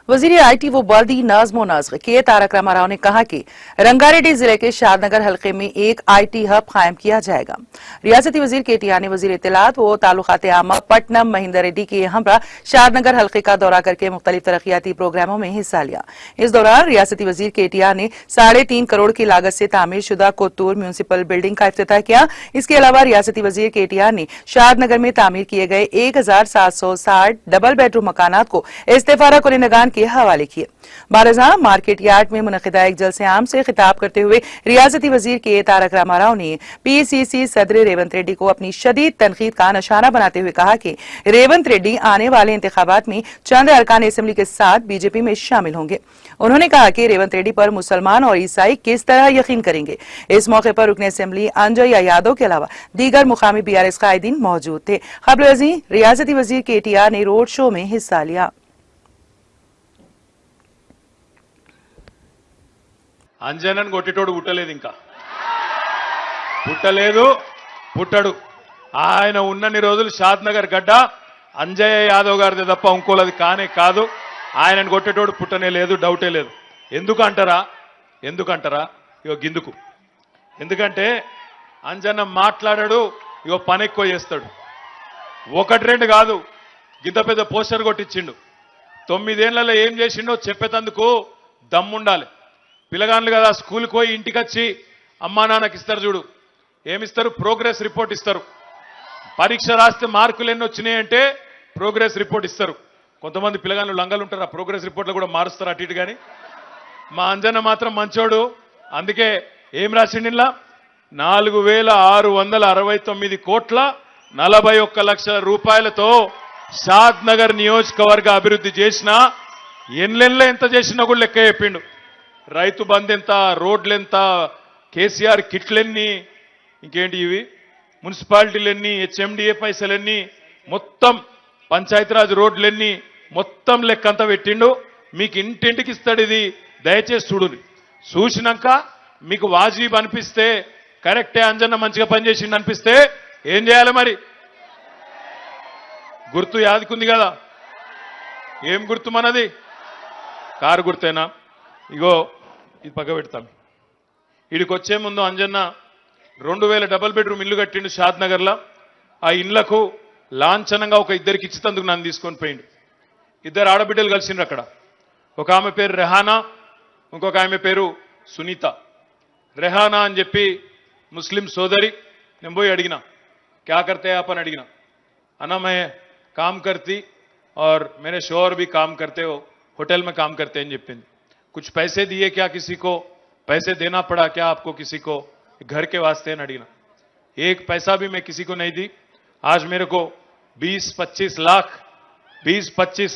वजीर आईटी व बर्दी नाज़्म नस्र के तारक रामाराव ने कहा कि रंगारेड्डी जिले के शादनगर हल्के में एक आईटी हब कायम किया जाएगा। रियासती वजीर केटीआर ने वजीर इत्तलात व ताल्लुकात आमा पटनम महिंदर रेड्डी के हमरा शादनगर हल्के का दौरा करके मुख्तलिफ तरक्याती प्रोग्रामों में हिस्सा लिया। इस दौरान रियासती वजीर केटीआर ने 3.5 करोड़ की लागत से तामीर शुदा कोतूर म्यूनिसिपल बिल्डिंग का इफ्तिताह किया। इसके अलावा रियासती वजीर केटीआर ने शादनगर में तामीर किए गए 1760 डबल बेडरूम मकानात को इस्तेफारा कुनिंदगान के हवाले किए। बारजा मार्केट यार्ड में मुनक़िदा एक जलसे आम से खिताब करते हुए रियासती वजीर के तारक रामाराव ने पीसीसी सदर रेवंत रेड्डी को अपनी शदीद तनकीद का निशाना बनाते हुए कहा कि रेवंत रेड्डी आने वाले इंतखाबात में चंद अरकान असेंबली के साथ बीजेपी में शामिल होंगे। उन्होंने कहा कि रेवंत रेड्डी पर मुसलमान और ईसाई किस तरह यकीन करेंगे। इस मौके पर रुकन असेंबली अंजय यादव के अलावा दीगर मुकामी बीआरएस कायदीन मौजूद थे। खबर अजीम रियासती वजीर केटीआर ने रोड शो में हिस्सा लिया। అంజనన్ కొట్టేటోడు పుట్టలేదు, ఇంకా పుట్టలేదు, పుట్టడు. ఆయన ఉన్నన్ని రోజులు షాద్నగర్ గడ్డ అంజయ్య యాదవ్ గారిది తప్ప ఇంకోలది కానే కాదు. ఆయనను కొట్టేటోడు పుట్టనే లేదు, డౌటే లేదు. ఎందుకంటారా ఇగో గిందుకు. ఎందుకంటే అంజన్న మాట్లాడాడు, ఇగో పని ఎక్కువ చేస్తాడు. 1-2 కాదు, గింత పెద్ద పోస్టర్ కొట్టించిండు. 9 ఏళ్లలో ఏం చేసిండో చెప్పేటందుకు దమ్ముండాలి. పిల్లగాళ్ళు కదా స్కూల్కి పోయి ఇంటికి వచ్చి అమ్మా నాన్నకి ఇస్తారు చూడు, ఏమిస్తారు? ప్రోగ్రెస్ రిపోర్ట్ ఇస్తారు. పరీక్ష రాస్తే మార్కులు ఎన్ని వచ్చినాయంటే ప్రోగ్రెస్ రిపోర్ట్ ఇస్తారు. కొంతమంది పిల్లగాళ్ళు లంగలు ఉంటారు, ఆ ప్రోగ్రెస్ రిపోర్ట్లో కూడా మారుస్తారు అటు ఇటు. కానీ మా అంజన్న మాత్రం మంచోడు. అందుకే ఏం రాసిండు ఇలా 4669 కోట్ల 41 లక్షల రూపాయలతో షాద్నగర్ నియోజకవర్గ అభివృద్ధి చేసిన ఎన్నెళ్ళ ఎంత చేసినా కూడా లెక్క చెప్పిండు. రైతు బంద్ ఎంత, రోడ్లెంత, కేసీఆర్ కిట్లెన్ని, ఇంకేంటి ఇవి మున్సిపాలిటీలన్నీ, హెచ్ఎండిఏ పైసలన్నీ, మొత్తం పంచాయతీరాజ్ రోడ్లన్నీ, మొత్తం లెక్కంతా పెట్టిండు. మీకు ఇంటింటికి ఇస్తాడు. ఇది దయచేసి చూడండి. చూసినాక మీకు వాజీబ్ అనిపిస్తే, కరెక్టే అంజన్న మంచిగా పనిచేసిండు అనిపిస్తే ఏం చేయాలి మరి? గుర్తు యాదికుంది కదా, ఏం గుర్తు మనది? కారు గుర్తేనా? ఇగో ఇది పక్క పెడతాం. వీడికి వచ్చే ముందు అంజన్న 2000 డబల్ బెడ్రూమ్ ఇల్లు కట్టిండు షాద్నగర్లో. ఆ ఇళ్లకు లాంఛనంగా ఒక ఇద్దరికి ఇచ్చినందుకు నన్ను తీసుకొని పోయిండు. 2 ఆడబిడ్డలు కలిసిండ్రు అక్కడ. ఒక ఆమె పేరు రెహానా, ఇంకొక ఆమె పేరు సునీత. రెహానా అని చెప్పి ముస్లిం సోదరి. నేను పోయి అడిగిన, క్యా కర్తే ఆప్ అని అడిగిన. అన్నా మే కామ్ కర్తీ और मेरे शोहर भी काम करते हो, होटल में काम करते हैं చెప్పింది. कुछ पैसे दिए क्या किसी को? पैसे देना पड़ा क्या आपको किसी को घर के वास्ते? न अड़ीना, एक पैसा भी मैं किसी को नहीं दी. आज मेरे को 20-25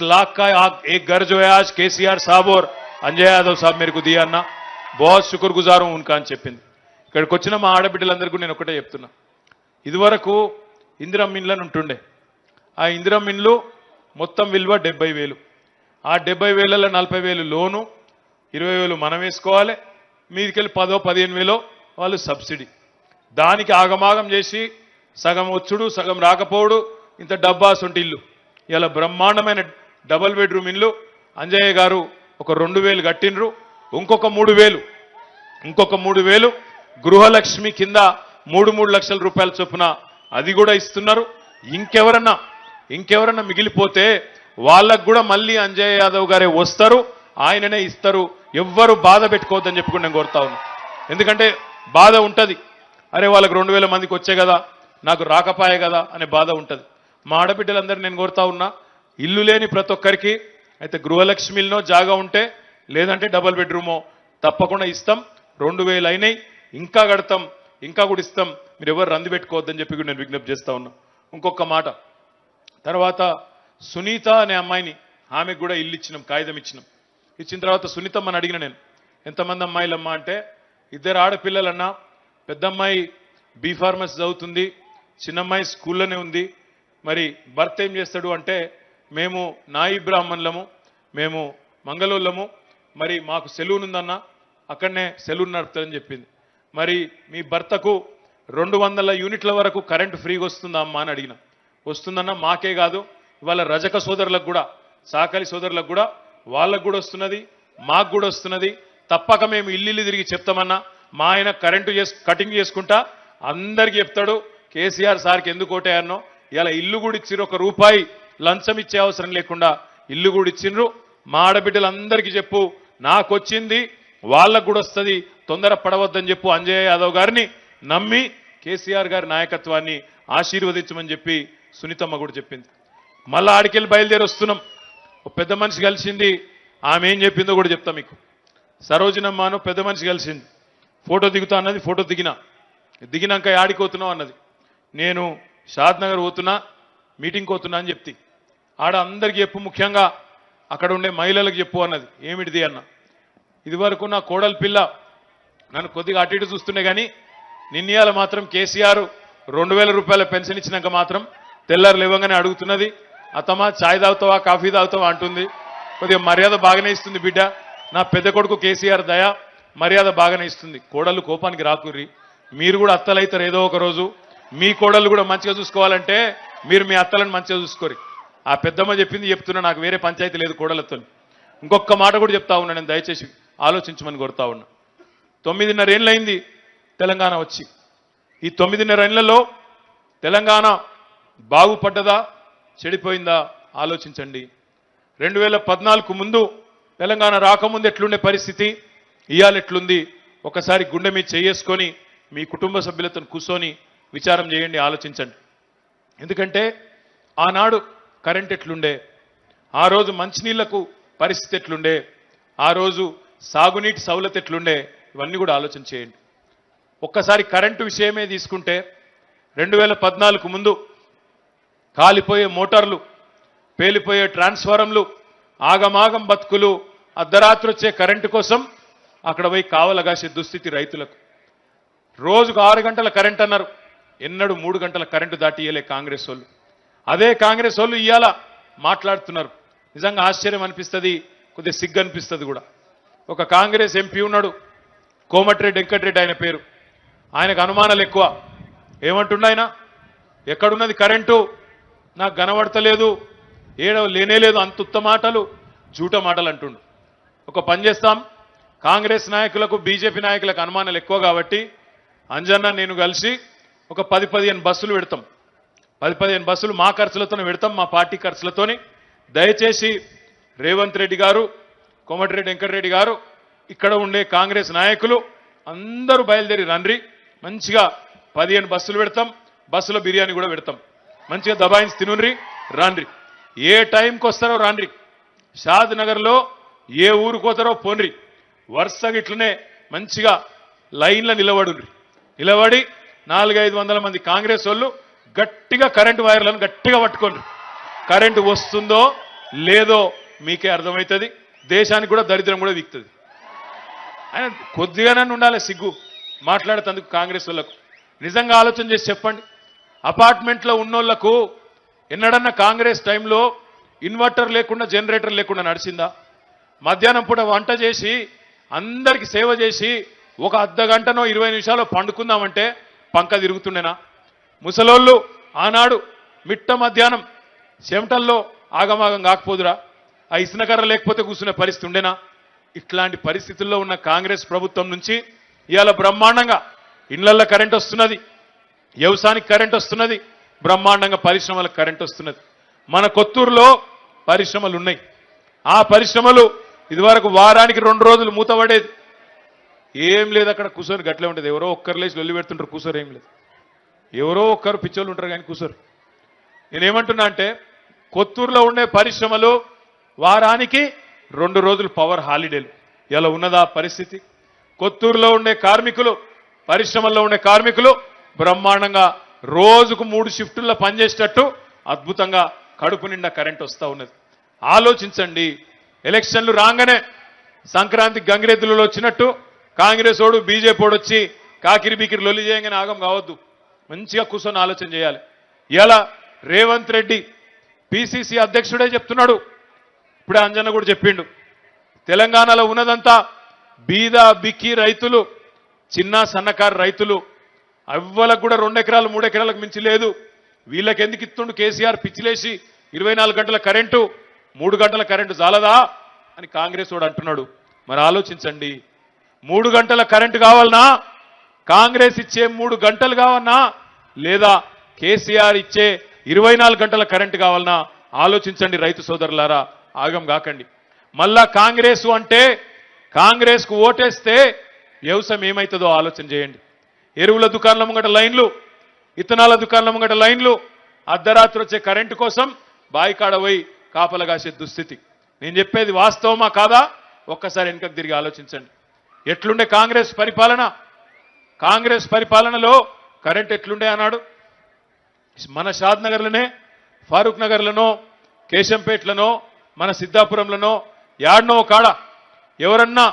लाख का एक घर जो है आज केसीआर साहब और अंजय यादव साहब मेरे को दिया अन्ना, बहुत शुक्रगुजार हूं उनका అని చెప్పింది. ఇక్కడికి వచ్చిన మా ఆడబిడ్డలందరికీ నేను ఒకటే చెప్తున్నా, ఇదివరకు ఇందిరమ్మ ఇండ్లను ఉంటుండే. ఆ ఇందిరమ్మ ఇండ్లు మొత్తం విలువ 70,000. ఆ 70,000ల 40,000 లోను, 20,000 మనం వేసుకోవాలి. మీదికెళ్ళి 10-15,000 వాళ్ళు సబ్సిడీ. దానికి ఆగమాగం చేసి సగం వచ్చుడు సగం రాకపోవడు, ఇంత డబ్బాసొంటి ఇల్లు. ఇలా బ్రహ్మాండమైన డబల్ బెడ్రూమ్ ఇల్లు అంజయ్య గారు ఒక 2,000 కట్టినరు. ఇంకొక 3,000 గృహలక్ష్మి కింద 3 లక్షల రూపాయల చొప్పున అది కూడా ఇస్తున్నారు. ఇంకెవరన్నా మిగిలిపోతే వాళ్ళకు కూడా మళ్ళీ అంజయ్ యాదవ్ గారే వస్తారు, ఆయననే ఇస్తారు. ఎవ్వరు బాధ పెట్టుకోవద్దని చెప్పుకుని నేను కోరుతా ఉన్నా. ఎందుకంటే బాధ ఉంటుంది, అరే వాళ్ళకి 2,000 మందికి వచ్చే కదా, నాకు రాకపాయే కదా అనే బాధ ఉంటుంది. మా ఆడబిడ్డలందరూ నేను కోరుతా ఉన్నా, ఇల్లు లేని ప్రతి ఒక్కరికి అయితే గృహలక్ష్మిలో జాగా ఉంటే, లేదంటే డబల్ బెడ్రూమో తప్పకుండా ఇస్తాం. 2,000 అయినాయి, ఇంకా కడతాం, ఇంకా కూడా ఇస్తాం. మీరు ఎవరు రంది పెట్టుకోవద్దని చెప్పి కూడా నేను విజ్ఞప్తి చేస్తా ఉన్నా. ఇంకొక మాట, తర్వాత సునీత అనే అమ్మాయిని, ఆమెకు కూడా ఇల్లు ఇచ్చినాం, కాగితం ఇచ్చినాం. ఇచ్చిన తర్వాత సునీతమ్మని అడిగిన నేను, ఎంతమంది అమ్మాయిలమ్మా అంటే, 2 ఆడపిల్లలన్నా. పెద్ద అమ్మాయి బీ ఫార్మసీ చదువుతుంది, చిన్నమ్మాయి స్కూల్లోనే ఉంది. మరి భర్త ఏం చేస్తాడు అంటే, మేము నాయి బ్రాహ్మణులము, మేము మంగళోళ్ళము, మరి మాకు సెలూన్ ఉందన్నా, అక్కడనే సెలూన్ నడుపుతుందని చెప్పింది. మరి మీ భర్తకు 200 యూనిట్ల వరకు కరెంటు ఫ్రీగా వస్తుందా అమ్మా అని అడిగిన. వస్తుందన్నా, మాకే కాదు ఇవాళ రజక సోదరులకు కూడా, సాకలి సోదరులకు కూడా వాళ్ళకు కూడా వస్తున్నది, మాకు కూడా వస్తున్నది. తప్పక మేము ఇల్లు తిరిగి చెప్తామన్నా. మా ఆయన కరెంటు కటింగ్ చేసుకుంటా అందరికి చెప్తాడు కేసీఆర్ సార్కి ఎందుకు ఓటేయన్నో. ఇలా ఇల్లు కూడా ఇచ్చిర్రు, ₹1 లంచం ఇచ్చే అవసరం లేకుండా ఇల్లు కూడా ఇచ్చిండ్రు. మా ఆడబిడ్డలందరికీ చెప్పు, నాకొచ్చింది వాళ్ళకు కూడా వస్తుంది, తొందర పడవద్దని చెప్పు. అంజయ్య యాదవ్ గారిని నమ్మి కేసీఆర్ గారి నాయకత్వాన్ని ఆశీర్వదించమని చెప్పి సునీతమ్మ కూడా చెప్పింది. మళ్ళా ఆడికెళ్ళి బయలుదేరి వస్తున్నాం. ఒక పెద్ద మనిషి కలిసింది, ఆమె ఏం చెప్పిందో కూడా చెప్తా మీకు. సరోజినమ్మను పెద్ద మనిషి కలిసింది, ఫోటో దిగుతా అన్నది. ఫోటో దిగినాక ఆడికి పోతున్నావు అన్నది. నేను షాద్ నగర్ పోతున్నా, మీటింగ్కి పోతున్నా అని చెప్తి. ఆడ అందరికి చెప్పు, ముఖ్యంగా అక్కడ ఉండే మహిళలకు చెప్పు అన్నది. ఏమిటిది అన్న, ఇదివరకు నా కోడలి పిల్ల నన్ను కొద్దిగా అటు ఇటు చూస్తుండే కానీ నిన్నయాల మాత్రం కేసీఆర్ ₹2000 పెన్షన్ ఇచ్చినాక మాత్రం తెల్లారు లేవగానే అడుగుతున్నది, అత్తమ్మా ఛాయ్ తాగుతావా కాఫీ తాగుతావా అంటుంది. కొద్దిగా మర్యాద బాగానే ఇస్తుంది బిడ్డ. నా పెద్ద కొడుకు కేసీఆర్ దయ మర్యాద బాగానే ఇస్తుంది. కోడళ్ళు కోపానికి రాకుర్రి, మీరు కూడా అత్తలైతారు ఏదో ఒక రోజు. మీ కోడళ్ళు కూడా మంచిగా చూసుకోవాలంటే మీరు మీ అత్తలను మంచిగా చూసుకోరు. ఆ పెద్దమ్మ చెప్పింది చెప్తున్నా, నాకు వేరే పంచాయతీ లేదు కోడలతో. ఇంకొక మాట కూడా చెప్తా ఉన్నా, నేను దయచేసి ఆలోచించమని కోరుతా ఉన్నా. 9.5 ఏళ్ళైంది తెలంగాణ వచ్చి. ఈ 9.5 ఏళ్లలో తెలంగాణ బాగుపడ్డదా చెడిపోయిందా ఆలోచించండి. 2014 ముందు తెలంగాణ రాకముందు ఎట్లుండే పరిస్థితి, ఇవాళ ఎట్లుంది ఒకసారి గుండె మీద చేసుకొని మీ కుటుంబ సభ్యులతో కూర్చొని విచారం చేయండి, ఆలోచించండి. ఎందుకంటే ఆనాడు కరెంట్ ఎట్లుండే, ఆ రోజు మంచినీళ్లకు పరిస్థితి ఎట్లుండే, ఆ రోజు సాగునీటి సౌలత ఎట్లుండే, ఇవన్నీ కూడా ఆలోచన చేయండి. ఒక్కసారి కరెంటు విషయమే తీసుకుంటే 2014 ముందు కాలిపోయే మోటార్లు, పేలిపోయే ట్రాన్స్ఫారంలు, ఆగమాగం బతుకులు, అర్ధరాత్రి వచ్చే కరెంటు కోసం అక్కడ పోయి కావలగాసే దుస్థితి రైతులకు. రోజుకు 6 గంటల కరెంట్ అన్నారు, ఎన్నడూ 3 గంటల కరెంటు దాటియలే కాంగ్రెస్ వాళ్ళు. అదే కాంగ్రెస్ వాళ్ళు ఇవాళ మాట్లాడుతున్నారు. నిజంగా ఆశ్చర్యం అనిపిస్తుంది, కొద్దిగా సిగ్గు అనిపిస్తుంది కూడా. ఒక కాంగ్రెస్ ఎంపీ ఉన్నాడు, కోమటిరెడ్డి వెంకటరెడ్డి ఆయన పేరు. ఆయనకు అనుమానాలు ఎక్కువ. ఏమంటుండ ఆయన, ఎక్కడున్నది కరెంటు నాకు కనబడతలేదు, లేనేలేదు, అంత మాటలు జూట మాటలు అంటుండు. ఒక పని చేస్తాం, కాంగ్రెస్ నాయకులకు బీజేపీ నాయకులకు అనుమానాలు ఎక్కువ కాబట్టి అంజన్న నేను కలిసి ఒక 10-15 బస్సులు పెడతాం. 10-15 బస్సులు మా ఖర్చులతోనే పెడతాం, మా పార్టీ ఖర్చులతోని. దయచేసి రేవంత్ రెడ్డి గారు, కోమటిరెడ్డి వెంకటరెడ్డి గారు, ఇక్కడ ఉండే కాంగ్రెస్ నాయకులు అందరూ బయలుదేరి రండ్రి. మంచిగా 15 బస్సులు పెడతాం, బస్సులో బిర్యానీ కూడా పెడతాం. మంచిగా దబాయించి తినుండ్రి, రాండ్రి. ఏ టైంకి వస్తారో రాండ్రి. షాద్ నగర్లో ఏ ఊరికి పోతారో పోన్రి. వరుసగా ఇట్లనే మంచిగా లైన్లో నిలబడి 400-500 మంది కాంగ్రెస్ వాళ్ళు గట్టిగా కరెంటు వైర్లను గట్టిగా పట్టుకోండి. కరెంటు వస్తుందో లేదో మీకే అర్థమవుతుంది. దేశానికి కూడా దరిద్రం కూడా వీక్తుంది. ఆయన కొద్దిగానే ఉండాలి సిగ్గు మాట్లాడేందుకు కాంగ్రెస్ వాళ్ళకు. నిజంగా ఆలోచన చేసి చెప్పండి. అపార్ట్మెంట్లో ఉన్నోళ్లకు ఎన్నడన్నా కాంగ్రెస్ టైంలో ఇన్వర్టర్ లేకుండా, జనరేటర్ లేకుండా నడిచిందా? మధ్యాహ్నం పూట వంట చేసి అందరికి సేవ చేసి ఒక అర్ధగంటనో 20 నిమిషాలు పండుకుందామంటే పంక తిరుగుతుండేనా? ముసలోళ్ళు ఆనాడు మిట్ట మధ్యాహ్నం చెమటల్లో ఆగమాగం కాకపోదురా? ఆ ఇసునకర్ర లేకపోతే కూర్చునే పరిస్థితి ఉండేనా? ఇట్లాంటి పరిస్థితుల్లో ఉన్న కాంగ్రెస్ ప్రభుత్వం నుంచి ఇవాళ బ్రహ్మాండంగా ఇళ్లల్లో కరెంట్ వస్తున్నది, వ్యవసాయానికి కరెంట్ వస్తున్నది, బ్రహ్మాండంగా పరిశ్రమలకు కరెంట్ వస్తున్నది. మన కొత్తూరులో పరిశ్రమలు ఉన్నాయి. ఆ పరిశ్రమలు ఇదివరకు వారానికి 2 రోజులు మూతపడేది. ఏం లేదు, అక్కడ కూర్చొని గట్లే ఉంటుంది. ఎవరో ఒక్కరు లేచి లొల్లి పెడుతుంటారు, కూర్చోరు. ఏం లేదు, ఎవరో ఒక్కరు పిచ్చోళ్ళు ఉంటారు కానీ కూర్చోరు. నేనేమంటున్నా అంటే కొత్తూరులో ఉండే పరిశ్రమలు వారానికి 2 రోజులు పవర్ హాలిడేలు. ఇలా ఉన్నదా పరిస్థితి? కొత్తూరులో ఉండే కార్మికులు, పరిశ్రమల్లో ఉండే కార్మికులు బ్రహ్మాండంగా రోజుకు 3 షిఫ్టుల్లో పనిచేసేటట్టు అద్భుతంగా కడుపు నిండా కరెంట్ వస్తూ ఉన్నది. ఆలోచించండి. ఎలక్షన్లు రాగానే సంక్రాంతి గంగిరెద్దులలో వచ్చినట్టు కాంగ్రెస్ ఓడు బీజేపీ ఓడు వచ్చి కాకిరి బీకిరి లొల్లి చేయగానే ఆగం కావద్దు. మంచిగా కూర్చొని ఆలోచన చేయాలి. ఇలా రేవంత్ రెడ్డి పిసిసి అధ్యక్షుడే చెప్తున్నాడు, ఇప్పుడే అంజన్న కూడా చెప్పిండు, తెలంగాణలో ఉన్నదంతా బీద బిక్కి రైతులు, చిన్న సన్నకారు రైతులు. అవ్వలకు కూడా 2 ఎకరాలు 3 ఎకరాలకు మించి లేదు. వీళ్ళకి ఎందుకు ఇస్తుండు కేసీఆర్? పిచ్చిలేసి 24 గంటల కరెంటు, 3 గంటల కరెంటు చాలదా? అని కాంగ్రెస్ వాడు అంటున్నాడు. మరి ఆలోచించండి, 3 గంటల కరెంటు కావాలనా? కాంగ్రెస్ ఇచ్చే 3 గంటలు కావాలన్నా, లేదా కేసీఆర్ ఇచ్చే 24 గంటల కరెంటు కావాలన్నా? ఆలోచించండి రైతు సోదరులారా, ఆగం కాకండి. మళ్ళా కాంగ్రెస్ అంటే కాంగ్రెస్కు ఓటేస్తే వ్యవసాయం ఏమవుతుందో ఆలోచన చేయండి. ఎరువుల దుకాణాల ముంగట లైన్లు, ఇథనాల దుకాణాల ముంగట లైన్లు, అర్ధరాత్రి వచ్చే కరెంటు కోసం బాయికాడ పోయి కాపలా కాసే దుస్థితి. నేను చెప్పేది వాస్తవమా కాదా? ఒక్కసారి వెనుకకు తిరిగి ఆలోచించండి. ఎట్లుండే కాంగ్రెస్ పరిపాలన? కాంగ్రెస్ పరిపాలనలో కరెంట్ ఎట్లుండే అన్నాడు. మన షాద్ నగర్లనే, ఫారూక్ నగర్లనో, కేశంపేట్లనో, మన సిద్ధాపురంలోనో యాడ్నో కాడ ఎవరన్నా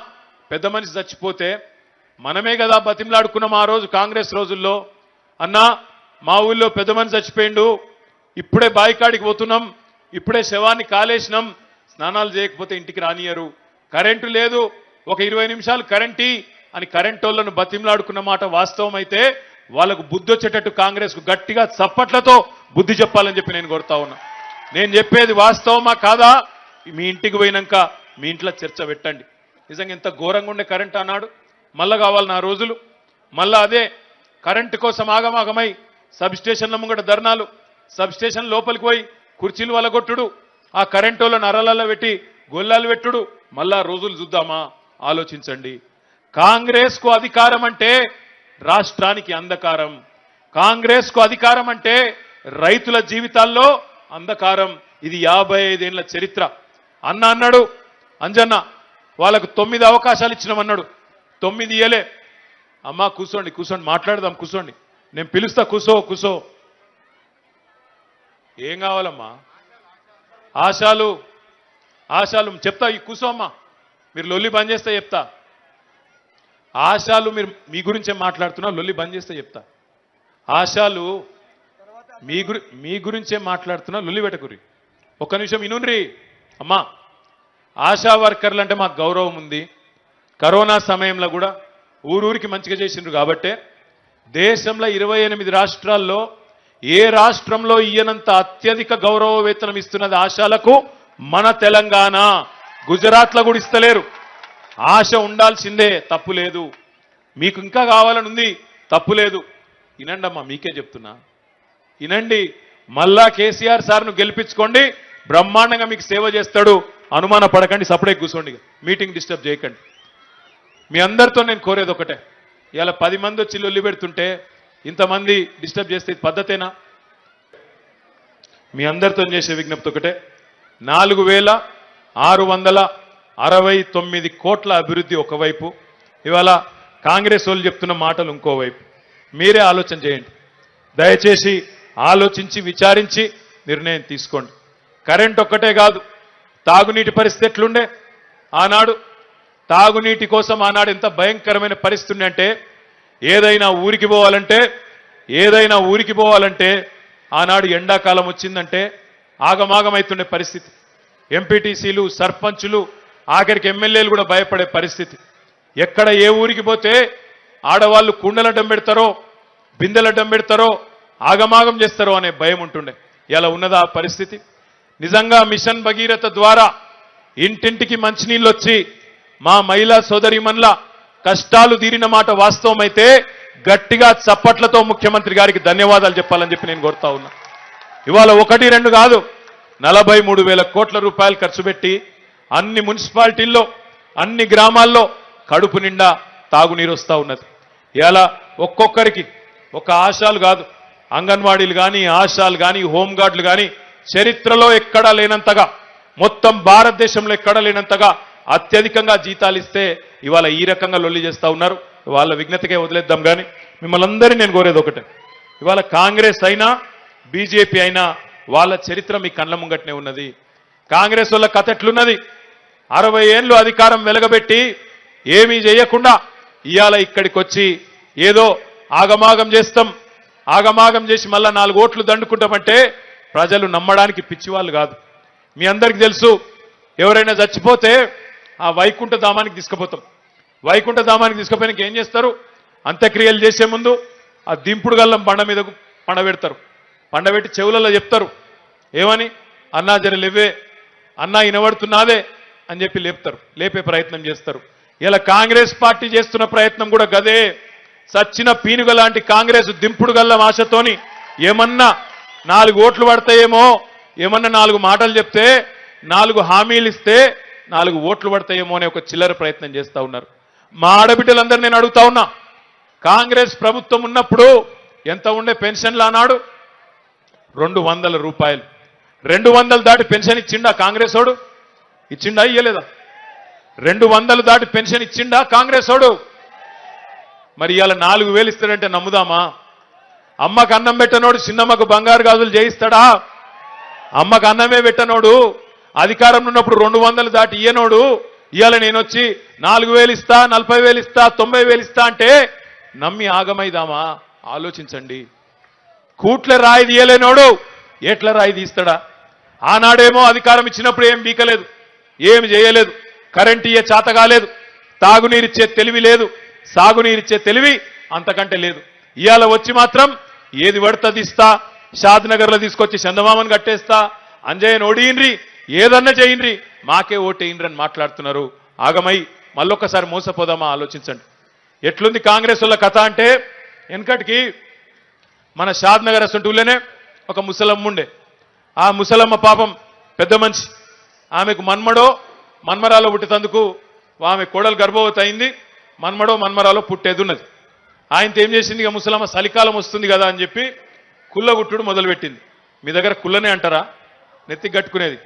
పెద్ద మనిషి చచ్చిపోతే మనమే కదా బతిమలాడుకున్నాం ఆ రోజు కాంగ్రెస్ రోజుల్లో. అన్నా మా ఊళ్ళో పెద్ద మనిషి చచ్చిపోయిండు, ఇప్పుడే బాయికాడికి పోతున్నాం, ఇప్పుడే శవాన్ని కాలేసినాం, స్నానాలు చేయకపోతే ఇంటికి రానియరు, కరెంటు లేదు, ఒక 20 నిమిషాలు కరెంటీ అని కరెంటోళ్లను బతిమలాడుకున్న మాట వాస్తవం అయితే వాళ్ళకు బుద్ధి వచ్చేటట్టు కాంగ్రెస్కు గట్టిగా చప్పట్లతో బుద్ధి చెప్పాలని చెప్పి నేను కోరుతా ఉన్నా. నేను చెప్పేది వాస్తవమా కాదా? మీ ఇంటికి పోయినాక మీ ఇంట్లో చర్చ పెట్టండి. నిజంగా ఎంత ఘోరంగా ఉండే కరెంట్ అన్నాడు. మళ్ళా కావాలి నా రోజులు. మళ్ళా అదే కరెంటు కోసం ఆగమాగమై సబ్స్టేషన్ల ముంగట ధర్నాలు, సబ్స్టేషన్ లోపలికి పోయి కుర్చీలు వలగొట్టుడు, ఆ కరెంటు వాళ్ళని అరలలో పెట్టి గొల్లాలు పెట్టుడు. మళ్ళా రోజులు చూద్దామా? ఆలోచించండి. కాంగ్రెస్కు అధికారం అంటే రాష్ట్రానికి అంధకారం. కాంగ్రెస్కు అధికారం అంటే రైతుల జీవితాల్లో అంధకారం. ఇది 55 ఏళ్ల చరిత్ర. అన్న అన్నాడు అంజన్న, వాళ్ళకు 9 అవకాశాలు ఇచ్చినామన్నాడు, 9 ఇయ్యలే. అమ్మా కూర్చోండి, కూర్చోండి, మాట్లాడదాం, కూర్చోండి, నేను పిలుస్తా, కూసో కూసో. ఏం కావాలమ్మా? ఆశాలు ఆశాలు చెప్తా, కూసో అమ్మా, మీరు లొల్లి బంద్ చేస్తే చెప్తా. ఆశాలు మీరు మీ గురించే మాట్లాడుతున్నా, లొల్లి బంద్ చేస్తే చెప్తా. ఆశాలు మీ గురించే మాట్లాడుతున్నా, లొల్లి పెట్టకురి. ఒక్క నిమిషం ఇనుండ్రి అమ్మా. ఆశా వర్కర్లు అంటే మాకు గౌరవం ఉంది. కరోనా సమయంలో కూడా ఊరూరికి మంచిగా చేసిండ్రు కాబట్టే దేశంలో 28 రాష్ట్రాల్లో ఏ రాష్ట్రంలో ఇయ్యనంత అత్యధిక గౌరవ వేతనం ఇస్తున్నది ఆశాలకు మన తెలంగాణ. గుజరాత్లో కూడా ఇస్తలేరు. ఆశ ఉండాల్సిందే, తప్పు లేదు. మీకు ఇంకా కావాలని ఉంది, తప్పు లేదు. వినండి అమ్మా, మీకే చెప్తున్నా, వినండి. మళ్ళా కేసీఆర్ సార్ను గెలిపించుకోండి, బ్రహ్మాండంగా మీకు సేవ చేస్తాడు. అనుమాన పడకండి, సపడే కూర్చోండి, మీటింగ్ డిస్టర్బ్ చేయకండి. మీ అందరితో నేను కోరేది ఒకటే, ఇలా 10 మంది వచ్చి లొల్లి పెడుతుంటే ఇంతమంది డిస్టర్బ్ చేస్తే ఇది పద్ధతేనా? మీ అందరితో చేసే విజ్ఞప్తి ఒకటే, 4669 కోట్ల అభివృద్ధి ఒకవైపు, ఇవాళ కాంగ్రెస్ వాళ్ళు చెప్తున్న మాటలు ఇంకోవైపు. మీరే ఆలోచన చేయండి. దయచేసి ఆలోచించి విచారించి నిర్ణయం తీసుకోండి. కరెంట్ ఒక్కటే కాదు, తాగునీటి పరిస్థితి ఎట్లుండే ఆనాడు? తాగునీటి కోసం ఆనాడు ఎంత భయంకరమైన పరిస్థితి అంటే, ఏదైనా ఊరికి పోవాలంటే ఆనాడు ఎండాకాలం వచ్చిందంటే ఆగమాగమైతుండే పరిస్థితి. ఎంపీటీసీలు, సర్పంచులు, ఆఖరికి ఎమ్మెల్యేలు కూడా భయపడే పరిస్థితి. ఎక్కడ ఏ ఊరికి పోతే ఆడవాళ్ళు కుండలడ్డం పెడతారో, బిందెలడ్డం పెడతారో, ఆగమాగం చేస్తారో అనే భయం ఉంటుండే. ఇలా ఉన్నదా ఆ పరిస్థితి? నిజంగా మిషన్ భగీరథ ద్వారా ఇంటింటికి మంచినీళ్ళు వచ్చి మా మహిళా సోదరిమన్ల కష్టాలు తీరిన మాట వాస్తవమైతే గట్టిగా చప్పట్లతో ముఖ్యమంత్రి గారికి ధన్యవాదాలు చెప్పాలని చెప్పి నేను కోరుతా ఉన్నా. ఇవాళ 1-2 కాదు, 43,000 కోట్ల రూపాయలు ఖర్చు పెట్టి అన్ని మున్సిపాలిటీల్లో, అన్ని గ్రామాల్లో కడుపు నిండా తాగునీరు వస్తూ ఉన్నది. ఇలా ఒక్కొక్కరికి ఒక ఆశాలు కాదు, అంగన్వాడీలు కానీ, ఆశాలు కానీ, హోంగార్డులు కానీ చరిత్రలో ఎక్కడా లేనంతగా, మొత్తం భారతదేశంలో ఎక్కడా లేనంతగా అత్యధికంగా జీతాలు ఇస్తే ఇవాళ ఈ రకంగా లొల్లి చేస్తూ ఉన్నారు. వాళ్ళ విజ్ఞతకే వదిలేద్దాం. కానీ మిమ్మల్ని అందరినీ నేను కోరేది ఒకటే, ఇవాళ కాంగ్రెస్ అయినా బీజేపీ అయినా వాళ్ళ చరిత్ర మీ కళ్ళ ముంగట్నే ఉన్నది. కాంగ్రెస్ వాళ్ళ కథ ఎట్లున్నది? 60 ఏళ్ళు అధికారం వెలగబెట్టి ఏమీ చేయకుండా ఇవాళ ఇక్కడికి వచ్చి ఏదో ఆగమాగం చేస్తాం, ఆగమాగం చేసి మళ్ళా 4 ఓట్లు దండుకుంటామంటే ప్రజలు నమ్మడానికి పిచ్చివాళ్ళు కాదు. మీ అందరికీ తెలుసు, ఎవరైనా చచ్చిపోతే ఆ వైకుంఠ ధామానికి తీసుకుపోతాం. వైకుంఠ ధామానికి తీసుకుపోయినాక ఏం చేస్తారు? అంత్యక్రియలు చేసే ముందు ఆ దింపుడు గల్లం బండ మీద పండబెడతారు. పండబెట్టి చెవులలో చెప్తారు ఏమని? అన్నా జర లేవే, అన్నా వినబడుతున్నాదే, అని చెప్పి లేపే ప్రయత్నం చేస్తారు. ఇలా కాంగ్రెస్ పార్టీ చేస్తున్న ప్రయత్నం కూడా గదే. సచ్చిన పీనుగ లాంటి కాంగ్రెస్ దింపుడు గల్ల ఆశతోని ఏమన్నా 4 ఓట్లు పడతాయేమో, ఏమన్నా 4 మాటలు చెప్తే, 4 హామీలు ఇస్తే 4 ఓట్లు పడతాయేమో అనే ఒక చిల్లర ప్రయత్నం చేస్తా ఉన్నారు. మా ఆడబిడ్డలందరూ నేను అడుగుతా ఉన్నా, కాంగ్రెస్ ప్రభుత్వం ఉన్నప్పుడు ఎంత ఉండే పెన్షన్లు ఆనాడు? 200 రూపాయలు. 200 దాటి పెన్షన్ ఇచ్చిండా కాంగ్రెస్ వాడు? ఇచ్చిండా ఇయ్యలేదా? 200 దాటి పెన్షన్ ఇచ్చిండా కాంగ్రెస్ వాడు? మరి ఇవాళ 4000 ఇస్తాడంటే నమ్ముదామా? అమ్మకు అన్నం పెట్టనోడు చిన్నమ్మకు బంగారు గాజులు చేయిస్తాడా? అమ్మకు అన్నమే పెట్టనోడు అధికారంలో ఉన్నప్పుడు 200 దాటి ఇయ్యనోడు ఇవాళ నేను వచ్చి 4000 ఇస్తా, 40,000 ఇస్తా, 90,000 ఇస్తా అంటే నమ్మి ఆగమైదామా? ఆలోచించండి. కూట్ల రాయి తీయలేనోడు ఎట్ల రాయి తీస్తాడా? ఆనాడేమో అధికారం ఇచ్చినప్పుడు ఏం బీకలేదు, ఏం చేయలేదు, కరెంట్ ఇయ్యే చేత కాలేదు, తాగునీరిచ్చే తెలివి లేదు, సాగునీరిచ్చే తెలివి అంతకంటే లేదు. ఇవాళ వచ్చి మాత్రం ఏది పడుతుంది ఇస్తా, షాద్నగర్లో తీసుకొచ్చి చందమామను కట్టేస్తా, అంజయ్యను ఓడియిన్రి, ఏదన్నా చేయండి, మాకే ఓటేయండి అని మాట్లాడుతున్నారు. ఆగమై మళ్ళొక్కసారి మోసపోదామా? ఆలోచించండి. ఎట్లుంది కాంగ్రెస్ వాళ్ళ కథ అంటే, వెనకటికి మన షాద్నగర్ అసంటూళ్ళనే ఒక ముసలమ్మ ఉండే. ఆ ముసలమ్మ పాపం పెద్ద మనిషి, ఆమెకు మన్మరాలో పుట్టేందుకు ఆమె కోడలు గర్భవతి అయింది. మన్మరాలో పుట్టేదున్నది. ఆయనతో ఏం చేసింది, ఇక ముసలమ్మ చలికాలం వస్తుంది కదా అని చెప్పి కుల్లగుట్టుడు మొదలుపెట్టింది. మీ దగ్గర కుల్లనే అంటారా? నెత్తి కట్టుకునేది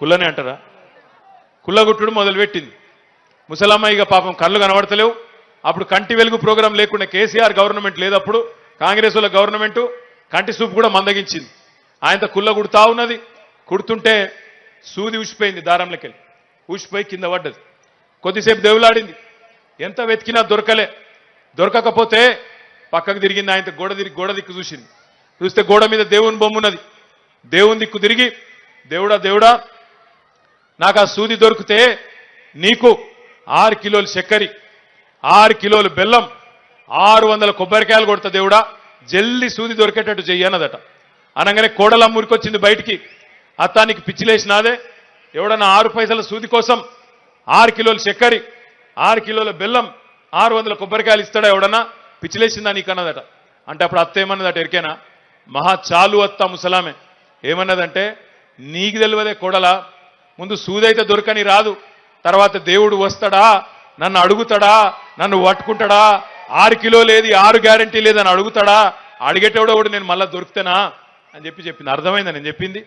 కుల్లనే అంటారా? కుల్లగుట్టుడు మొదలుపెట్టింది ముసలమ్మ. ఇక పాపం కళ్ళు కనబడతలేవు. అప్పుడు కంటి వెలుగు ప్రోగ్రాం లేకుండా కేసీఆర్ గవర్నమెంట్ లేదు, అప్పుడు కాంగ్రెస్ వాళ్ళ గవర్నమెంట్ కంటి సూపు కూడా మందగించింది. ఆయనతో కుల్ల కుడుతా ఉన్నది. కుడుతుంటే సూది ఊసిపోయింది, దారంలోకెళ్ళి ఊసిపోయి కింద పడ్డది. కొద్దిసేపు దేవులాడింది, ఎంత వెతికినా దొరకకపోతే పక్కకు తిరిగింది. ఆయనతో గోడ దిక్కు చూసింది. చూస్తే గోడ మీద దేవుని బొమ్మ ఉన్నది. దేవుని దిక్కు తిరిగి, దేవుడా నాకు ఆ సూది దొరికితే నీకు 6 కిలోలు చక్కెర, 6 కిలోలు బెల్లం, 600 కొబ్బరికాయలు కొడతా దేవుడా, జల్ది సూది దొరికేటట్టు చెయ్యన్నదట. అనగానే కోడలమ్మ ఊరికొచ్చింది బయటికి. అత్తానికి పిచ్చిలేసినాదే, ఎవడన్నా 6 పైసల సూది కోసం 6 కిలోలు చక్కెర, 6 కిలోల బెల్లం, 600 కొబ్బరికాయలు ఇస్తాడా ఎవడన్నా? పిచ్చిలేసిందా నీకన్నదట. అంటే అప్పుడు అత్త ఏమన్నదట ఎరికేనా? మహా చాలు అత్త ముసలామే ఏమన్నదంటే, నీకు తెలియదే కోడలా, ముందు సూదైతే దొరకని రాదు, తర్వాత దేవుడు వస్తాడా, నన్ను అడుగుతాడా, నన్ను పట్టుకుంటాడా, 6 కిలోలు ఏది, 6 గ్యారంటీ లేదని అడుగుతాడా, అడిగేటోడో కూడా నేను మళ్ళా దొరుకుతానా అని చెప్పింది. అర్థమైందా నేను చెప్పింది?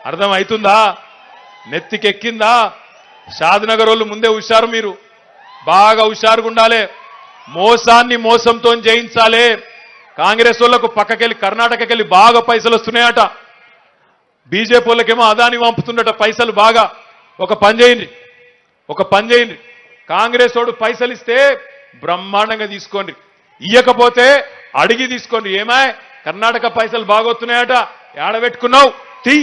అర్థం అవుతుందా? నెత్తికెక్కిందా? షాద్నగర్ వాళ్ళు ముందే హుషారు, మీరు బాగా హుషారుగా ఉండాలి. మోసాన్ని మోసంతో జయించాలి. కాంగ్రెస్ వాళ్ళకు పక్కకెళ్ళి కర్ణాటకకెళ్ళి బాగా పైసలు వస్తున్నాయట. బీజేపీ వాళ్ళకేమో అదాని పంపుతుండట పైసలు బాగా. ఒక పని చేయండి, కాంగ్రెస్ వాడు పైసలు ఇస్తే బ్రహ్మాండంగా తీసుకోండి, ఇయ్యకపోతే అడిగి తీసుకోండి. ఏమాయ్ కర్ణాటక పైసలు బాగొస్తున్నాయట, ఏడబెట్టుకున్నావు తీ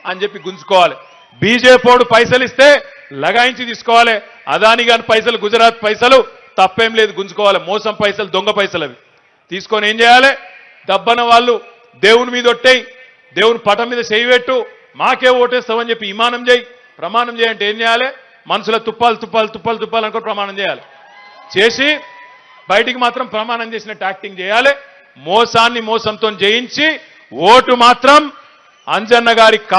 అని చెప్పి గుంజుకోవాలి. బీజేపీ వాడు పైసలు ఇస్తే లగాయించి తీసుకోవాలి. అదాని గాని పైసలు, గుజరాత్ పైసలు తప్పేం లేదు, గుంజుకోవాలి. మోసం పైసలు, దొంగ పైసలు అవి తీసుకొని ఏం చేయాలి? దబ్బన వాళ్ళు దేవుని మీద ఒట్టేయి, దేవుని పటం మీద చేయి పెట్టు, మాకే ఓటేస్తామని చెప్పి ఇమానం చేయి, ప్రమాణం చేయంటే ఏం చేయాలి? మనసులో తుప్పాలు అనుకో ప్రమాణం చేయాలి. చేసి బయటికి మాత్రం ప్రమాణం చేసినట్టు యాక్టింగ్ చేయాలి. మోసాన్ని మోసంతో జయించి ఓటు మాత్రం అంజన్న గారి